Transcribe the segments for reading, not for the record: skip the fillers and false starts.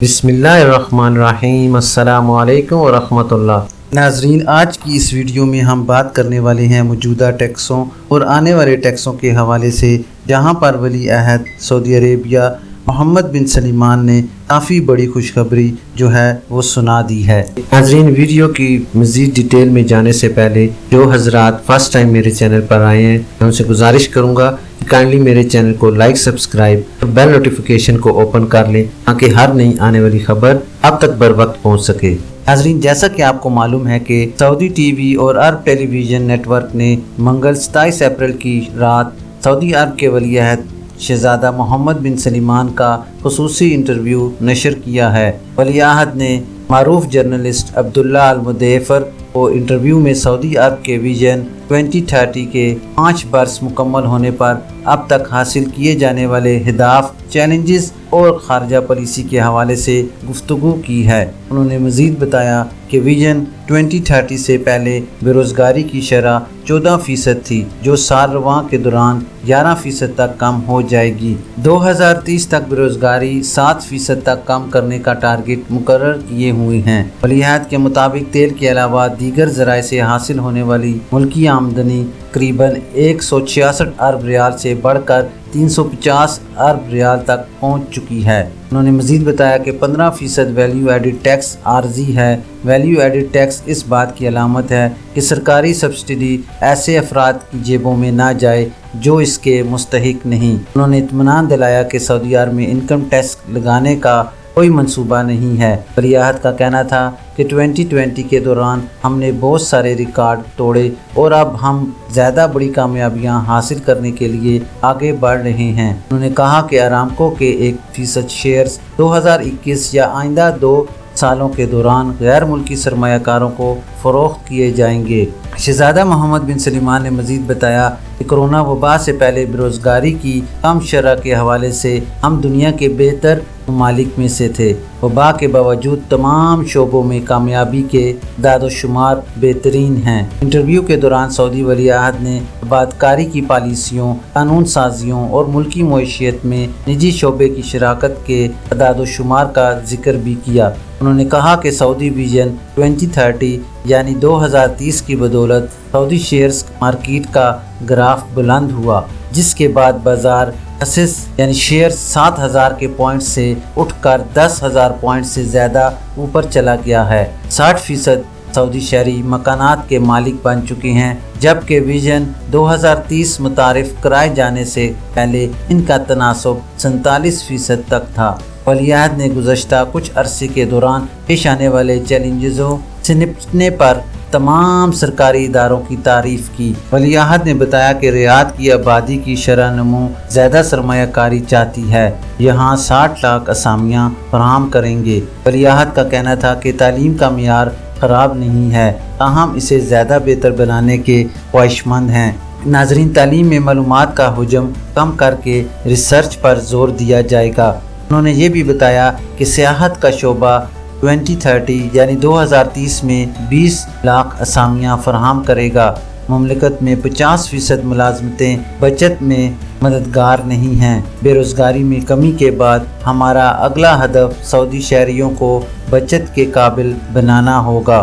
بسم اللہ الرحمن الرحیم۔ السلام علیکم ورحمۃ اللہ۔ ناظرین، آج کی اس ویڈیو میں ہم بات کرنے والے ہیں موجودہ ٹیکسوں اور آنے والے ٹیکسوں کے حوالے سے، جہاں پر ولی عہد سعودی عربیہ محمد بن سلمان نے کافی بڑی خوشخبری جو ہے وہ سنا دی ہے۔ ناظرین، ویڈیو کی مزید ڈیٹیل میں جانے سے پہلے جو حضرات فرسٹ ٹائم میرے چینل پر آئے ہیں، میں ان سے گزارش کروں گا کہ کائنڈلی میرے چینل کو لائک، سبسکرائب اور بیل نوٹیفیکیشن کو اوپن کر لیں تاکہ ہر نئی آنے والی خبر اب تک بر وقت پہنچ سکے۔ ناظرین، جیسا کہ آپ کو معلوم ہے کہ سعودی ٹی وی اور عرب ٹیلی ویژن نیٹ ورک نے منگل 27 اپریل کی رات سعودی عرب کے ولی عہد شہزادہ محمد بن سلمان کا خصوصی انٹرویو نشر کیا ہے۔ ولی عہد نے معروف جرنلسٹ عبداللہ المدیفر کو انٹرویو میں سعودی عرب کے ویژن 2030 کے 5 برس مکمل ہونے پر اب تک حاصل کیے جانے والے اہداف، چیلنجز اور خارجہ پالیسی کے حوالے سے گفتگو کی ہے۔ انہوں نے مزید بتایا کہ ویژن 2030 سے پہلے بے روزگاری کی شرح 14% تھی، جو سال رواں کے دوران 11% تک کم ہو جائے گی۔ 2030 تک بے روزگاری 7% تک کم کرنے کا ٹارگٹ مقرر کیے ہوئے ہیں۔ ولی عہد کے مطابق تیل کے علاوہ دیگر ذرائع سے حاصل ہونے والی ملکی آمدنی تقریباً 166 ارب ریال سے بڑھ کر 350 ارب ریال تک پہنچ چکی ہے۔ انہوں نے مزید بتایا کہ 15% ویلیو ایڈڈ ٹیکس عارضی ہے۔ ویلیو ایڈڈ ٹیکس اس بات کی علامت ہے کہ سرکاری سبسڈی ایسے افراد کی جیبوں میں نہ جائے جو اس کے مستحق نہیں۔ انہوں نے اطمینان دلایا کہ سعودی عرب میں انکم ٹیکس لگانے کا کوئی منصوبہ نہیں ہے۔ ولی عہد کا کہنا تھا کہ 2020 کے دوران ہم نے بہت سارے ریکارڈ توڑے اور اب ہم زیادہ بڑی کامیابیاں حاصل کرنے کے لیے آگے بڑھ رہے ہیں۔ انہوں نے کہا کہ ارامکو کے 1% شیئرز 2021 یا آئندہ 2 سالوں کے دوران غیر ملکی سرمایہ کاروں کو فروخت کیے جائیں گے۔ شہزادہ محمد بن سلمان نے مزید بتایا کہ کرونا وبا سے پہلے بے روزگاری کی کم شرح کے حوالے سے ہم دنیا کے بہتر ممالک میں سے تھے۔ وبا کے باوجود تمام شعبوں میں کامیابی کے اعداد و شمار بہترین ہیں۔ انٹرویو کے دوران سعودی ولی عہد نے آبادکاری کی پالیسیوں، قانون سازیوں اور ملکی معیشت میں نجی شعبے کی شراکت کے اعداد و شمار کا ذکر بھی کیا۔ انہوں نے کہا کہ سعودی ویژن 2030 یعنی 2030 کی بدولت سعودی شیئرز مارکیٹ کا گراف بلند ہوا، جس کے بعد بازار اسس یعنی شیئر 7,000 کے پوائنٹ سے اٹھ کر 10,000 پوائنٹ سے زیادہ اوپر چلا گیا ہے۔ 60% سعودی شہری مکانات کے مالک بن چکے ہیں، جبکہ ویژن 2030 متعارف کرائے جانے سے پہلے ان کا تناسب 47% تک تھا۔ ولی عہد نے گزشتہ کچھ عرصے کے دوران پیش آنے والے چیلنجزوں سے نپٹنے پر تمام سرکاری اداروں کی تعریف کی۔ ولی عہد نے بتایا کہ ریاض کی آبادی کی شرح نمو زیادہ سرمایہ کاری چاہتی ہے، یہاں 60 لاکھ اسامیاں فراہم کریں گے۔ ولی عہد کا کہنا تھا کہ تعلیم کا معیار خراب نہیں ہے، تاہم اسے زیادہ بہتر بنانے کے خواہش مند ہیں۔ ناظرین، تعلیم میں معلومات کا حجم کم کر کے ریسرچ پر زور دیا جائے گا۔ انہوں نے یہ بھی بتایا کہ سیاحت کا شعبہ 2030 یعنی 2030 میں 20 لاکھ اسامیاں فراہم کرے گا۔ مملکت میں 50% ملازمتیں بچت میں مددگار نہیں ہیں۔ بے روزگاری میں کمی کے بعد ہمارا اگلا ہدف سعودی شہریوں کو بچت کے قابل بنانا ہوگا۔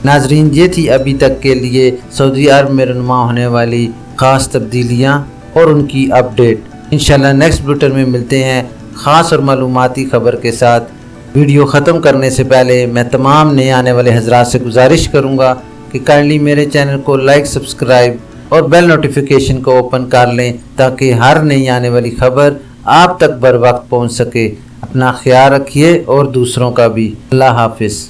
ناظرین، یہ تھی ابھی تک کے لیے سعودی عرب میں رونما ہونے والی خاص تبدیلیاں اور ان کی اپڈیٹ۔ انشاءاللہ نیکسٹ بلیٹن میں ملتے ہیں خاص اور معلوماتی خبر کے ساتھ۔ ویڈیو ختم کرنے سے پہلے میں تمام نئے آنے والے حضرات سے گزارش کروں گا کہ کائنڈلی میرے چینل کو لائک، سبسکرائب اور بیل نوٹیفیکیشن کو اوپن کر لیں تاکہ ہر نئی آنے والی خبر آپ تک بر وقت پہنچ سکے۔ اپنا خیال رکھیے اور دوسروں کا بھی۔ اللہ حافظ۔